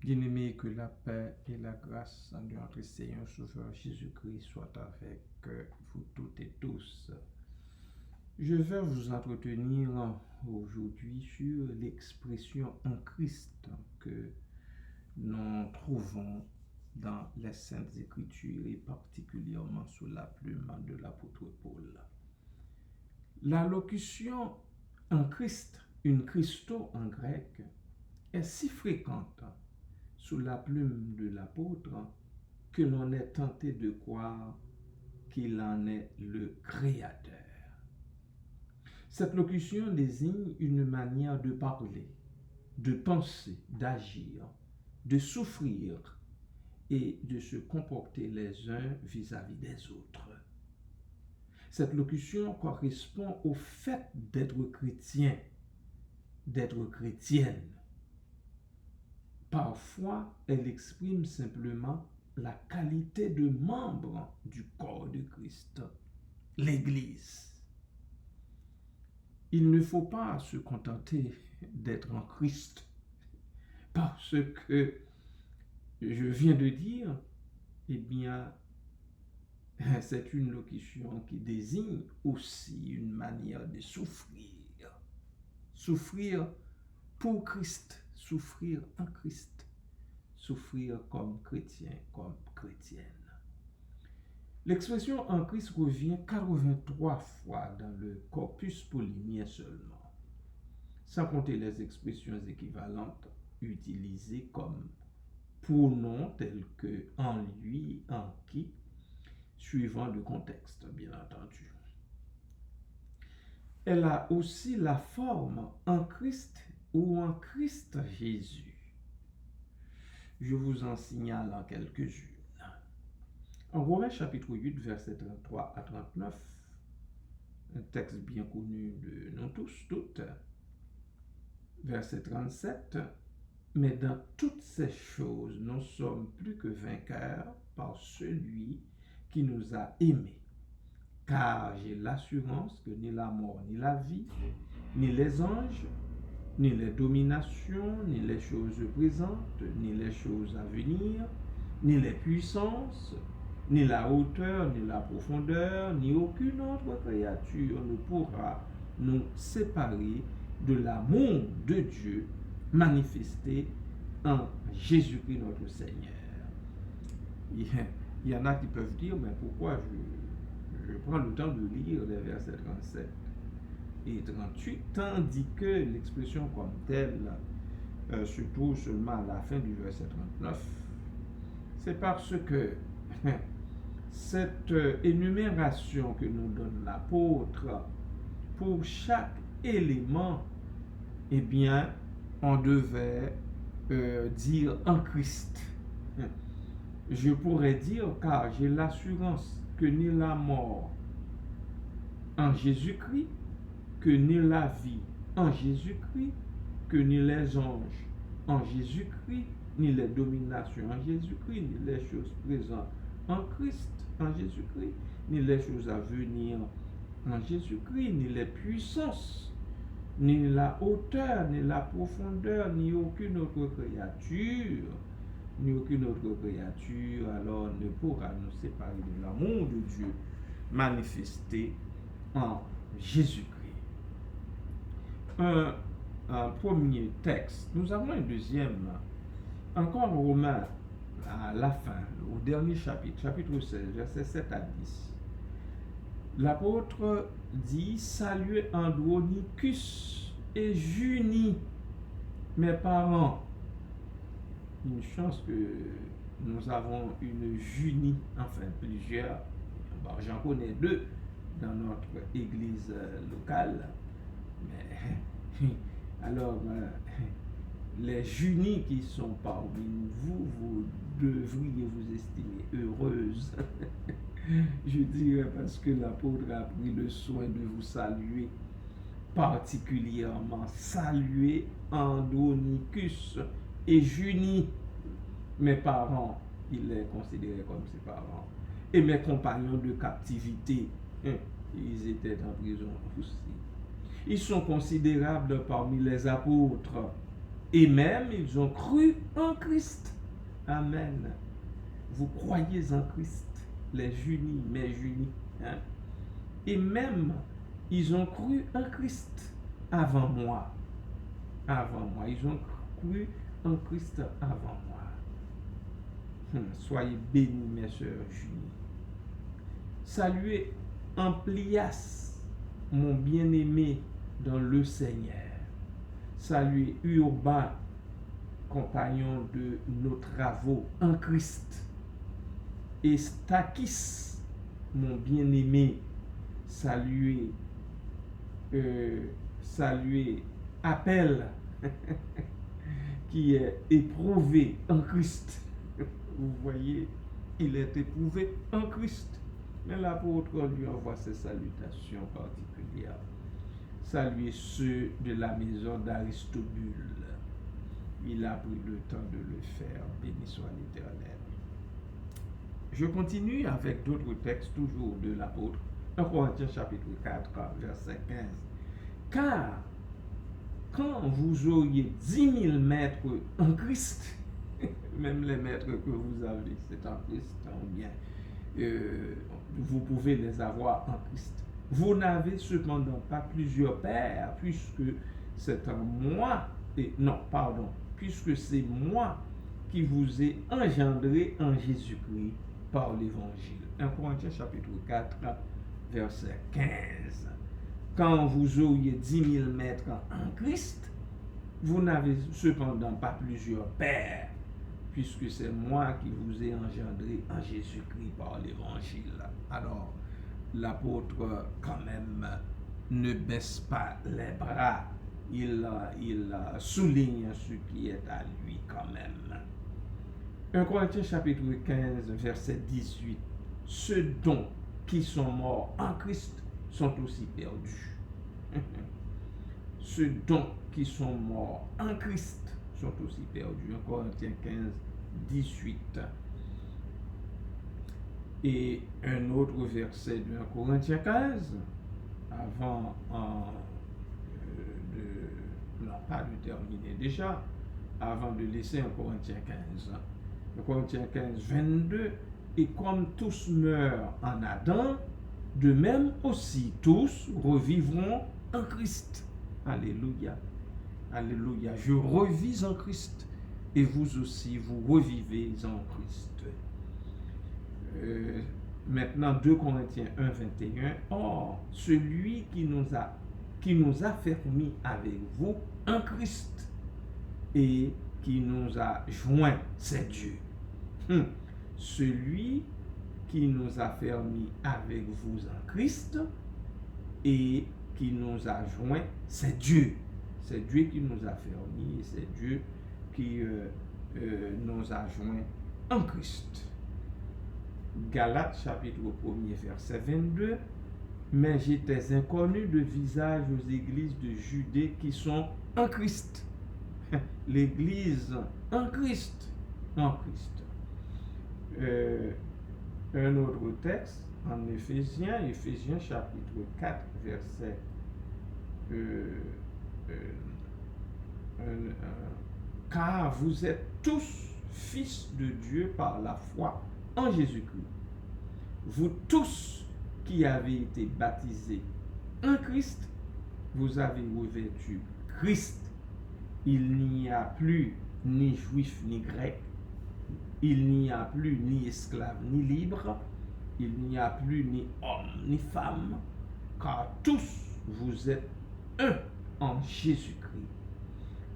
Bien-aimés, que la paix et la grâce de notre Seigneur Sauveur Jésus-Christ soient avec vous toutes et tous. Je vais vous entretenir aujourd'hui sur l'expression en Christ que nous trouvons dans les Saintes Écritures et particulièrement sous la plume de l'apôtre Paul. La locution en Christ, une Christo en grec, est si fréquente sous la plume de l'apôtre que l'on est tenté de croire qu'il en est le créateur. Cette locution désigne une manière de parler, de penser, d'agir, de souffrir et de se comporter les uns vis-à-vis des autres. Cette locution correspond au fait d'être chrétien, d'être chrétienne. Parfois, elle exprime simplement la qualité de membre du corps de Christ, l'Église. Il ne faut pas se contenter d'être en Christ, parce que je viens de dire, eh bien, c'est une locution qui désigne aussi une manière de souffrir. Souffrir pour Christ, souffrir en Christ, souffrir comme chrétien, comme chrétienne. L'expression en Christ revient 83 fois dans le corpus paulinien seulement, sans compter les expressions équivalentes utilisées comme pronoms tels que en lui, en qui, suivant le contexte, bien entendu. Elle a aussi la forme en Christ ou en Christ Jésus. Je vous en signale en quelques-unes. En Romains chapitre 8, versets 33 à 39, un texte bien connu de nous tous, toutes, verset 37, « Mais dans toutes ces choses, nous sommes plus que vainqueurs par celui qui nous a aimés. Car j'ai l'assurance que ni la mort, ni la vie, ni les anges, ni les dominations, ni les choses présentes, ni les choses à venir, ni les puissances, ni la hauteur, ni la profondeur, ni aucune autre créature ne pourra nous séparer de l'amour de Dieu manifesté en Jésus-Christ notre Seigneur. » Il y en a qui peuvent dire, mais pourquoi je prends le temps de lire les versets 37 et 38, tandis que l'expression comme telle se trouve seulement à la fin du verset 39. C'est parce que cette énumération que nous donne l'apôtre pour chaque élément, eh bien, on devait dire en Christ. Je pourrais dire, car j'ai l'assurance que ni la mort en Jésus-Christ, que ni la vie en Jésus-Christ, que ni les anges en Jésus-Christ, ni les dominations en Jésus-Christ, ni les choses présentes en Christ, en Jésus-Christ, ni les choses à venir en Jésus-Christ, ni les puissances, ni la hauteur, ni la profondeur, ni aucune autre créature, alors ne pourra nous séparer de l'amour de Dieu manifesté en Jésus-Christ. Un premier texte. Nous avons un deuxième, encore Romains, à la fin, au dernier chapitre, chapitre 16, versets 7 à 10. L'apôtre dit « Saluez Andronicus et Junie, mes parents. » Une chance que nous avons une Junie, enfin plusieurs, bon, j'en connais deux dans notre église locale, mais alors les Junies qui sont parmi vous, vous devriez vous estimer heureuses. Je dirais parce que l'apôtre a pris le soin de vous saluer, particulièrement saluer Andronicus et Junie, mes parents, il les considérait comme ses parents, et mes compagnons de captivité, ils étaient en prison aussi. Ils sont considérables parmi les apôtres Et même, ils ont cru en Christ. Amen. Vous croyez en Christ, les unis, mes unis. Hein? Et même, ils ont cru en Christ avant moi. Avant moi. Ils ont cru en Christ avant moi. Soyez bénis, mes sœurs unies. Saluez Amplias, mon bien-aimé dans le Seigneur. Saluez Urbain, compagnon de nos travaux en Christ. Et Stakis, mon bien-aimé. Saluez Appel, qui est éprouvé en Christ. Vous voyez, il est éprouvé en Christ. Mais l'apôtre lui envoie ses salutations particulières. Saluez ceux de la maison d'Aristobule. Il a pris le temps de le faire. Béni soit l'Éternel. Je continue avec d'autres textes, toujours de l'apôtre. 1 Corinthiens chapitre 4, verset 15. Car quand vous auriez 10 000 maîtres en Christ, même les maîtres que vous avez, c'est en Christ, ou bien vous pouvez les avoir en Christ. Vous n'avez cependant pas plusieurs pères, puisque c'est en moi, puisque c'est moi qui vous ai engendré en Jésus-Christ par l'Évangile. 1 Corinthiens chapitre 4, verset 15. Quand vous auriez 10 000 maîtres en Christ, vous n'avez cependant pas plusieurs pères, puisque c'est moi qui vous ai engendré en Jésus-Christ par l'Évangile. Alors, l'apôtre, quand même, ne baisse pas les bras. Il souligne ce qui est à lui quand même. 1 Corinthiens chapitre 15, verset 18. Ceux donc qui sont morts en Christ sont aussi perdus. Ceux donc qui sont morts en Christ sont aussi perdus. 1 Corinthiens 15, 18. Et un autre verset de 1 Corinthiens 15, avant pas de terminer déjà, avant de laisser 1 Corinthiens 15. 1 Corinthiens 15, 22. Et comme tous meurent en Adam, de même aussi tous revivront en Christ. Alléluia. Alléluia. Je revis en Christ et vous aussi, vous revivez en Christ. Maintenant, 2 Corinthiens 1, 21. Or, celui qui nous a fermis avec vous en Christ et qui nous a joints, c'est Dieu. Celui qui nous a fermis avec vous en Christ et qui nous a joints, c'est Dieu. C'est Dieu qui nous a fermis et c'est Dieu qui nous a joints en Christ. Galates chapitre 1er verset 22. Mais j'étais inconnu de visage aux églises de Judée qui sont en Christ. L'église en Christ. En Christ. Un autre texte en Éphésiens chapitre 4 verset car vous êtes tous fils de Dieu par la foi en Jésus-Christ. Vous tous qui avez été baptisés en Christ, vous avez revêtu Christ. Il n'y a plus ni juif ni grec, il n'y a plus ni esclave ni libre, il n'y a plus ni homme ni femme, car tous vous êtes un en Jésus-Christ.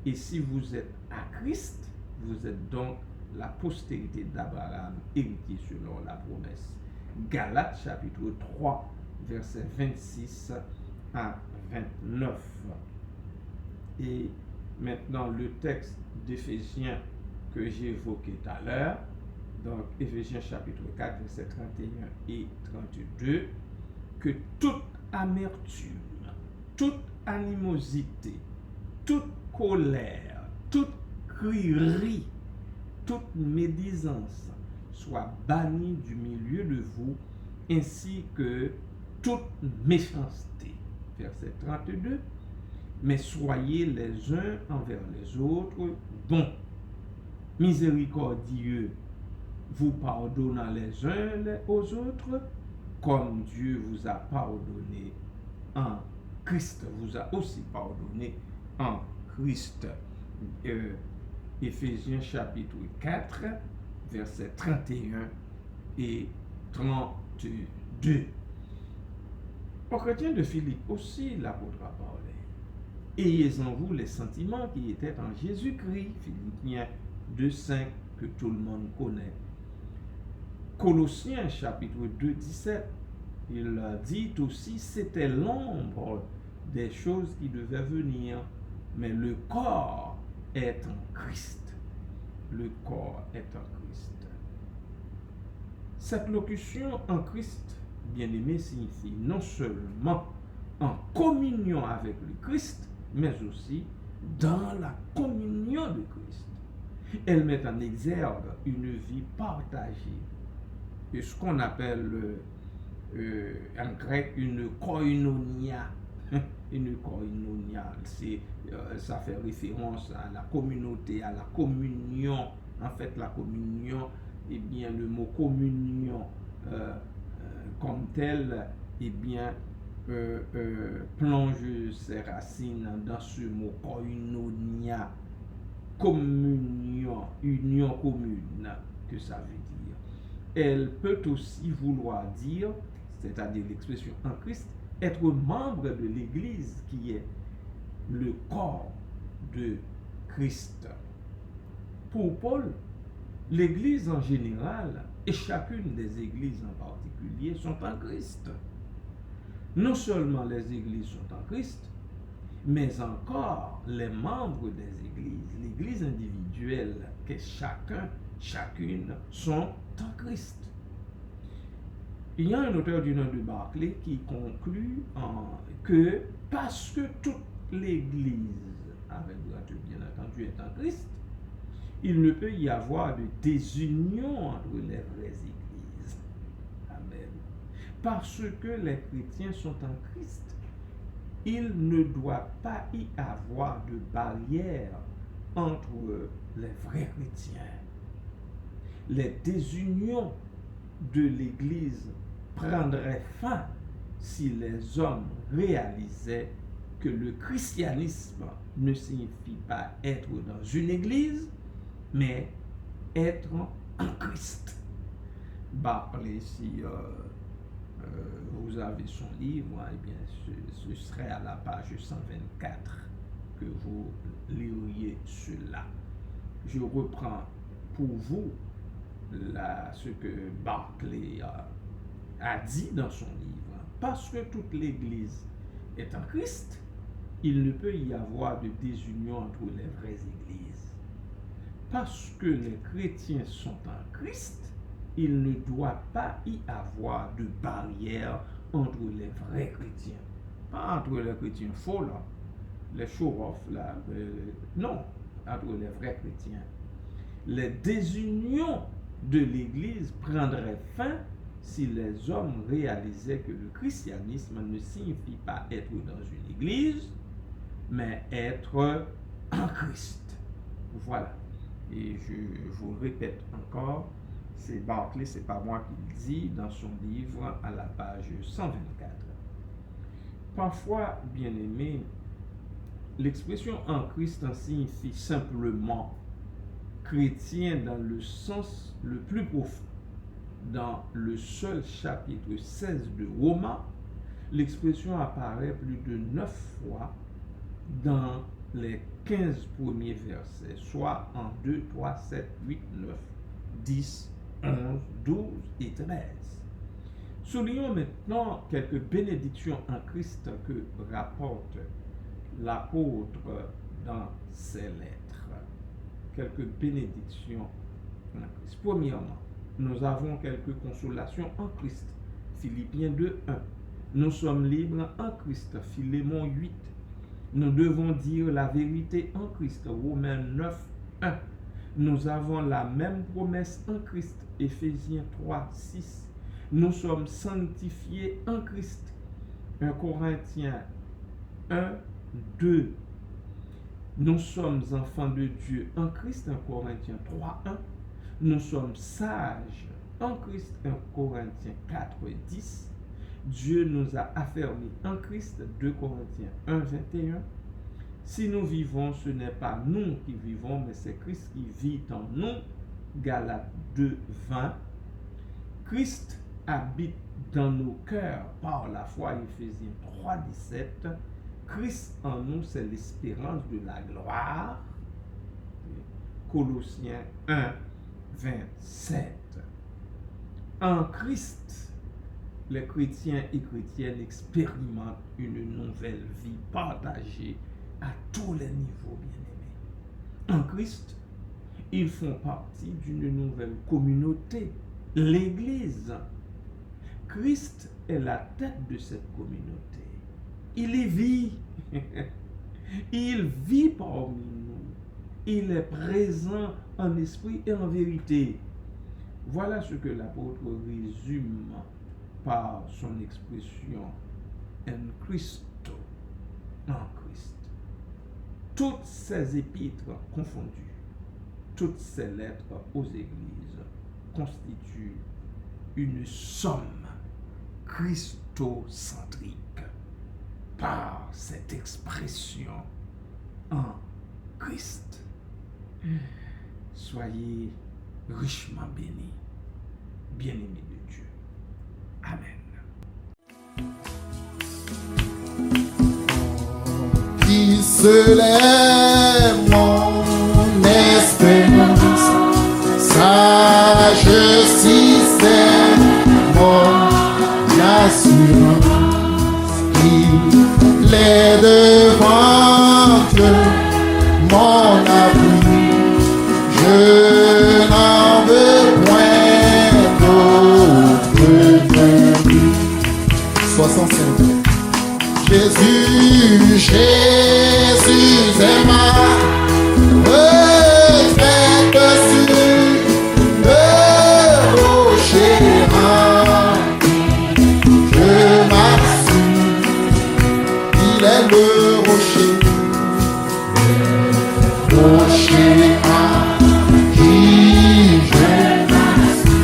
Et si vous êtes à Christ, vous êtes donc la postérité d'Abraham, héritier selon la promesse. Galates chapitre 3, versets 26 à 29. Et maintenant le texte d'Éphésiens que j'ai évoqué tout à l'heure, donc Éphésiens chapitre 4, versets 31 et 32, que toute amertume, toute animosité, toute colère, toute crierie, toute médisance soit bannie du milieu de vous, ainsi que toute méchanceté. Verset 32. mais soyez les uns envers les autres bons, miséricordieux, vous pardonnant les uns aux autres, comme Dieu vous a pardonné en Christ, vous a aussi pardonné en Christ. Éphésiens chapitre 4, versets 31 et 32. Aux chrétiens de Philippe aussi, l'apôtre a parlé. Ayez en vous les sentiments qui étaient en Jésus-Christ, Philippiens 2,5, que tout le monde connaît. Colossiens chapitre 2, 17, il dit aussi, c'était l'ombre des choses qui devaient venir, mais le corps est en Christ. Le corps est en Christ. Cette locution en Christ, bien-aimé, signifie non seulement en communion avec le Christ, mais aussi dans la communion de Christ. Elle met en exergue une vie partagée, ce qu'on appelle en grec une koinonia. Une koinonia, ça fait référence à la communauté, à la communion. En fait, la communion, eh bien, le mot communion comme tel, eh bien, plonge ses racines dans ce mot koinonia, communion, union commune, que ça veut dire. Elle peut aussi vouloir dire, c'est-à-dire l'expression en Christ, être membre de l'Église qui est le corps de Christ. Pour Paul, l'Église en général et chacune des églises en particulier sont en Christ. Non seulement les églises sont en Christ, mais encore les membres des églises, l'église individuelle, que chacune sont en Christ. Il y a un auteur du nom de Barclay qui conclut que parce que toute l'église, avec grâce bien entendu, est en Christ, il ne peut y avoir de désunion entre les vraies églises. Amen. Parce que les chrétiens sont en Christ, il ne doit pas y avoir de barrière entre les vrais chrétiens. Les désunions de l'Église prendraient fin si les hommes réalisaient que le christianisme ne signifie pas être dans une Église, mais être en Christ. Barclay, si vous avez son livre, eh bien, ce serait à la page 124 que vous liriez cela. Je reprends pour vous ce que Barclay a dit dans son livre. Parce que toute l'Église est en Christ, il ne peut y avoir de désunion entre les vraies églises. Parce que les chrétiens sont en Christ, il ne doit pas y avoir de barrière entre les vrais chrétiens. Pas entre les chrétiens faux, là, les show-off, là, non, entre les vrais chrétiens. Les désunions de l'Église prendraient fin si les hommes réalisaient que le christianisme ne signifie pas être dans une Église, mais être en Christ. Voilà. Et je vous répète encore, c'est Barclay, c'est pas moi qui le dis, dans son livre à la page 124. Parfois, bien aimé, l'expression en Christ en signifie simplement chrétien dans le sens le plus profond. Dans le seul chapitre 16 de Romains, l'expression apparaît plus de 9 fois dans les 15 premiers versets, soit en 2, 3, 7, 8, 9, 10, 11, 12 et 13. Soulignons maintenant quelques bénédictions en Christ que rapporte l'apôtre dans ses lettres. Quelques bénédictions en Christ. Premièrement, nous avons quelques consolations en Christ. Philippiens 2, 1. Nous sommes libres en Christ. Philémon 8. Nous devons dire la vérité en Christ. Romains 9, 1. Nous avons la même promesse en Christ. Éphésiens 3, 6. Nous sommes sanctifiés en Christ. 1 Corinthiens 1, 2. Nous sommes enfants de Dieu en Christ, 1 Corinthiens 3:1. Nous sommes sages en Christ, 1 Corinthiens 4:10. Dieu nous a affermis en Christ, 2 Corinthiens 1:21. Si nous vivons, ce n'est pas nous qui vivons, mais c'est Christ qui vit en nous, Galates 2:20. Christ habite dans nos cœurs par la foi, Éphésiens 3:17. Christ en nous, c'est l'espérance de la gloire, Colossiens 1:27. En Christ, les chrétiens et chrétiennes expérimentent une nouvelle vie partagée à tous les niveaux, bien-aimés. En Christ, ils font partie d'une nouvelle communauté, l'Église. Christ est la tête de cette communauté. Il y vit. Il vit parmi nous. Il est présent en esprit et en vérité. Voilà ce que l'apôtre résume par son expression en Christo, en Christ. Toutes ces épîtres confondues, toutes ces lettres aux églises constituent une somme christocentrique par cette expression en Christ. Soyez richement bénis, bien-aimés de Dieu. Amen. Qui seul est mon espérance, sage système, mon assurance, il est devant Dieu, mon abri, je n'en veux point d'autre que lui. 65. Jésus est ma retraite sur le rocher rempli. Je m'assure, il est le rocher qui je m'assure.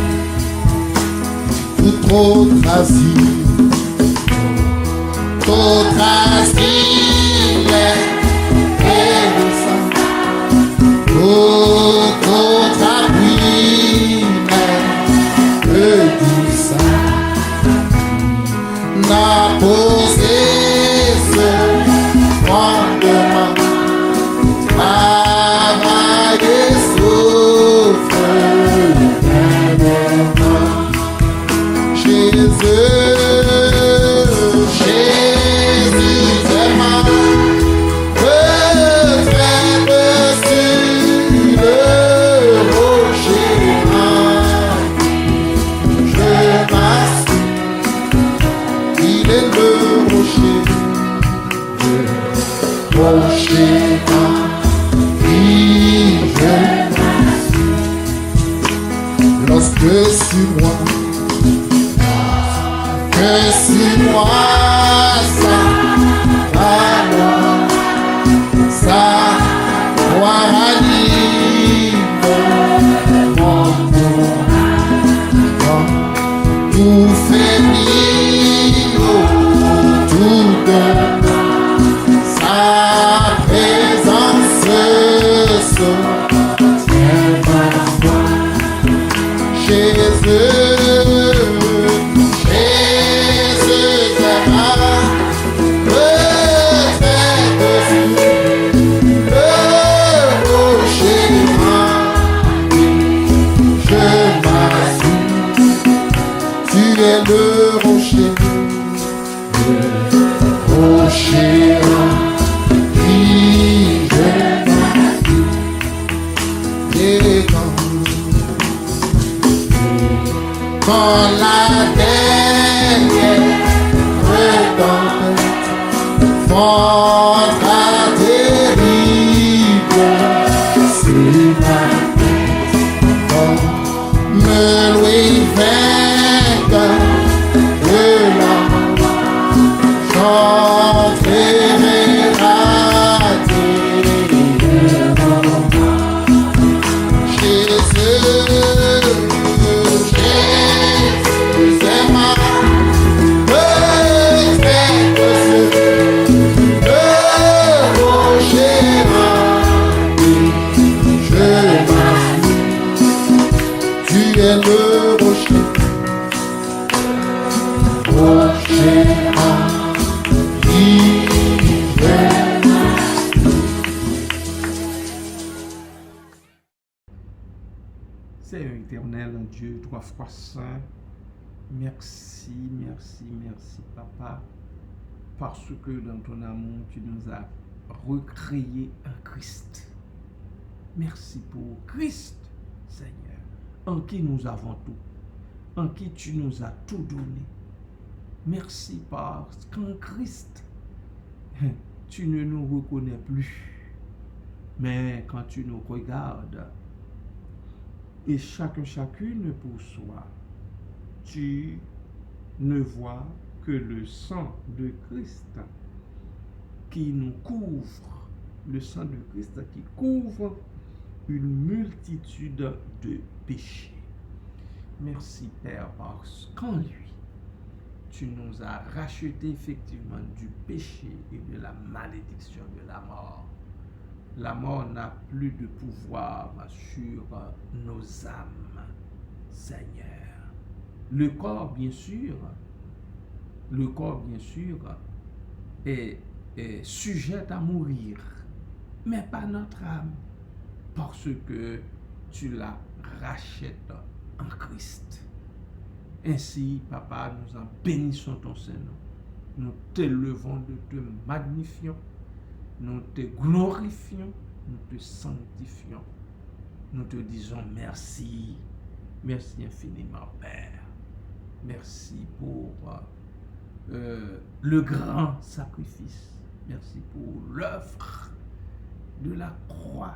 Toute autre asile, toute asile est le sang, toute autre appui n'est que du sang. N'a posé ce fondement, travail et souffre éternellement. Jésus est ma retraite sur le rocher rempli. Je m'assure, il est le rocher rempli. Je m'assure, lorsque sur moi ça alors ça anime mon cœur, tout fini tout de sa présence soutient ma foi. Jésus le rocher qui je m'assure. Et quand la dernière tempête fondra terrible, c'est ma tête me louer vainqueur de l'âme, j'entrerai éternel, un Dieu 3 fois saint, merci, Papa, parce que dans ton amour, tu nous as recréé un Christ. Merci pour Christ, Seigneur, en qui nous avons tout, en qui tu nous as tout donné. Merci parce qu'en Christ, tu ne nous reconnais plus. Mais quand tu nous regardes, et chacune pour soi, tu ne vois que le sang de Christ qui nous couvre, le sang de Christ qui couvre une multitude de péchés. Merci Père, parce qu'en lui, tu nous as racheté effectivement du péché et de la malédiction de la mort. La mort n'a plus de pouvoir sur nos âmes, Seigneur. Le corps, bien sûr, est sujet à mourir, mais pas notre âme, parce que tu la rachètes en Christ. Ainsi, Papa, nous en bénissons ton Saint-Nom. Nous t'élevons, nous te magnifions, nous te glorifions, nous te sanctifions. Nous te disons merci. Merci infiniment, Père. Merci pour le grand sacrifice. Merci pour l'œuvre de la croix.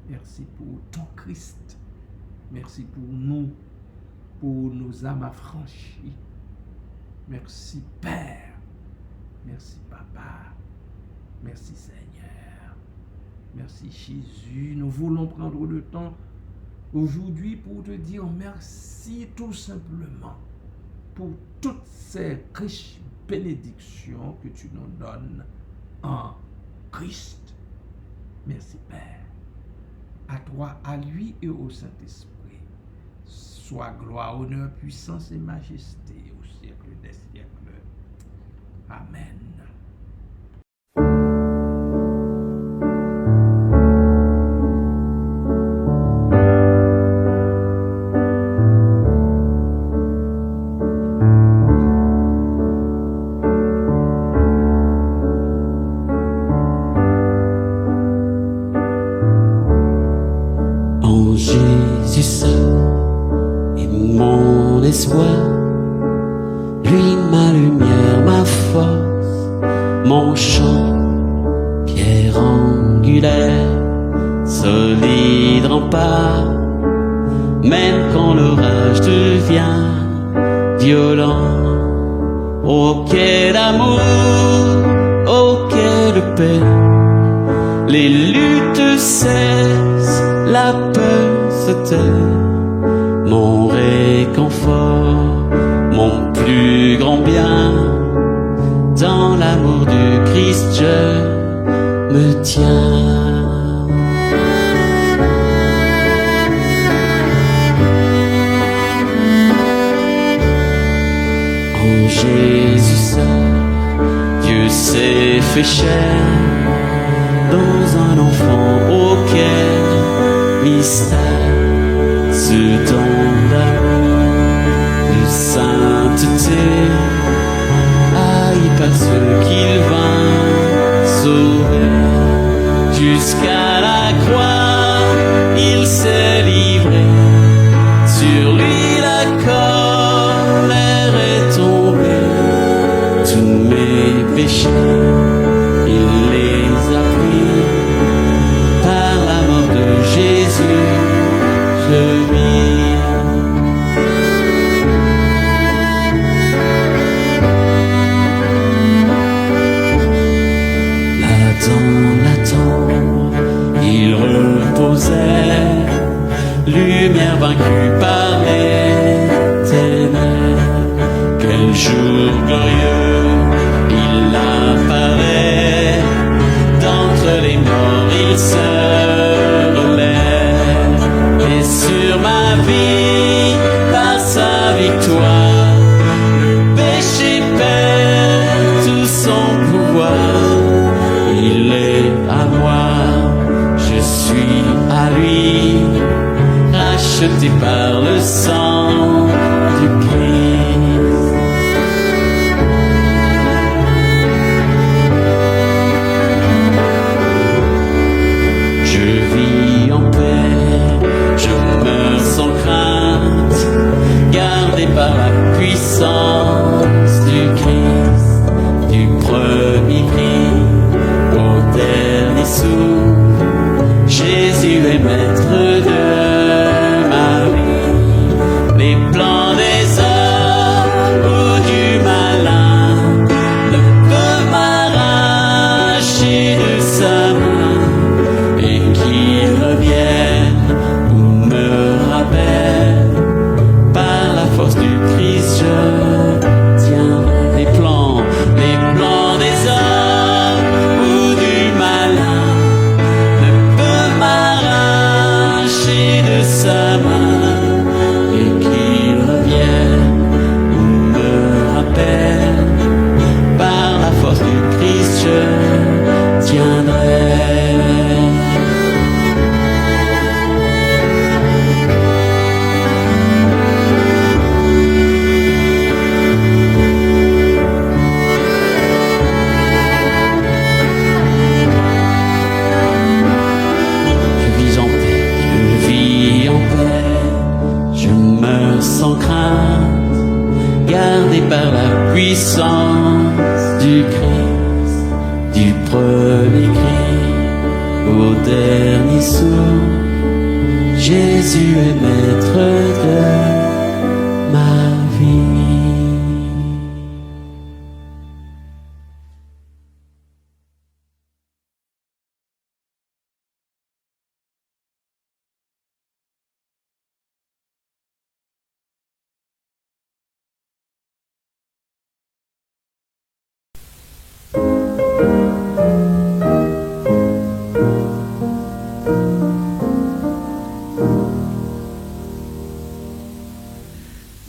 Merci pour ton Christ. Merci pour nous, pour nos âmes affranchies. Merci Père. Merci Papa. Merci Seigneur. Merci Jésus. Nous voulons prendre le temps aujourd'hui pour te dire merci tout simplement pour toutes ces riches bénédictions que tu nous donnes en Christ. Merci Père. À toi, à lui et au Saint-Esprit, soit gloire, honneur, puissance et majesté au siècle des siècles. Amen. En Jésus seul est mon espoir, lui ma lumière, ma force, mon champ, pierre angulaire, solide rempart, même quand l'orage devient violent. Oh quel amour, oh quelle paix, les luttes cessent, la peur se tait, mon réconfort, mon plus grand bien, dans l'amour du Christ je me tiens. En Jésus seul, Dieu s'est fait chair, dans un enfant auquel mystère, ce don d'amour, de sainteté, haï par ceux qu'il vint sauver. Jusqu'à la croix, il s'est livré, sur lui la colère est tombée, tous mes péchés, il les a pris, par la mort de Jésus, je vis. Là dans la tombe, il reposait, lumière vaincue par les ténèbres. Quel jour glorieux, il apparaît, d'entre les morts il se relève, et sur ma vie, par sa victoire, le péché perd tout son pouvoir. Il est à moi, je suis à lui, racheté racheté par le sang du Christ. Je vis en paix, je meurs sans crainte, gardé par la puissance du Christ, du premier cri au dernier souffle. Jésus est maître de ma vie. Les plans des hommes ou du malin ne peuvent m'arracher de sa main, et qu'il revienne ou me rappelle, par la force du Christ je tiendrai. Les plans des hommes ou du malin de sa main, et qu'il revienne ou me rappelle, par la force du Christ je tiendrai. Sans crainte, gardé par la puissance du Christ, du premier cri au dernier souffle. Jésus est maître de ma vie.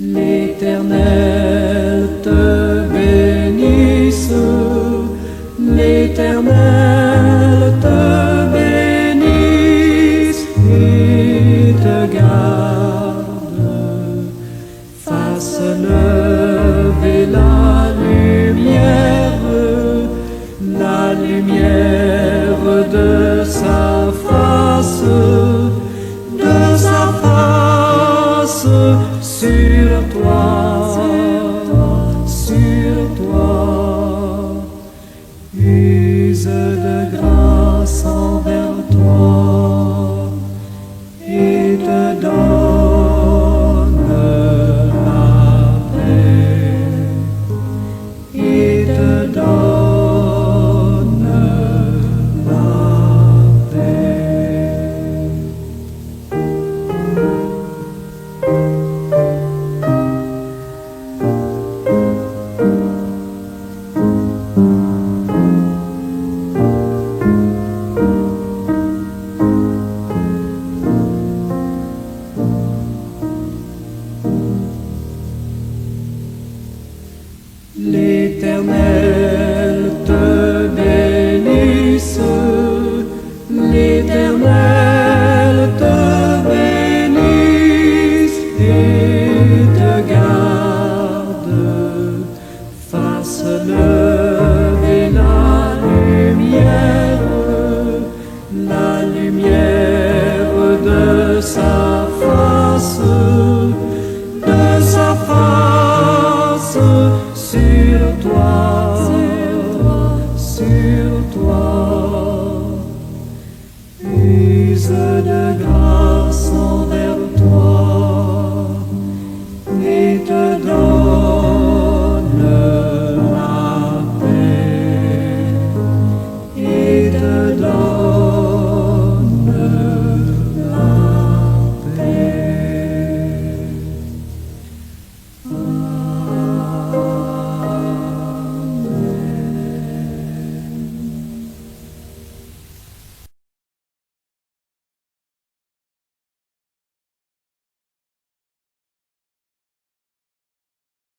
L'Éternel te bénisse, l'Éternel te bénisse et te garde, fasse lever la lumière de sa face sur toi, use de grâce.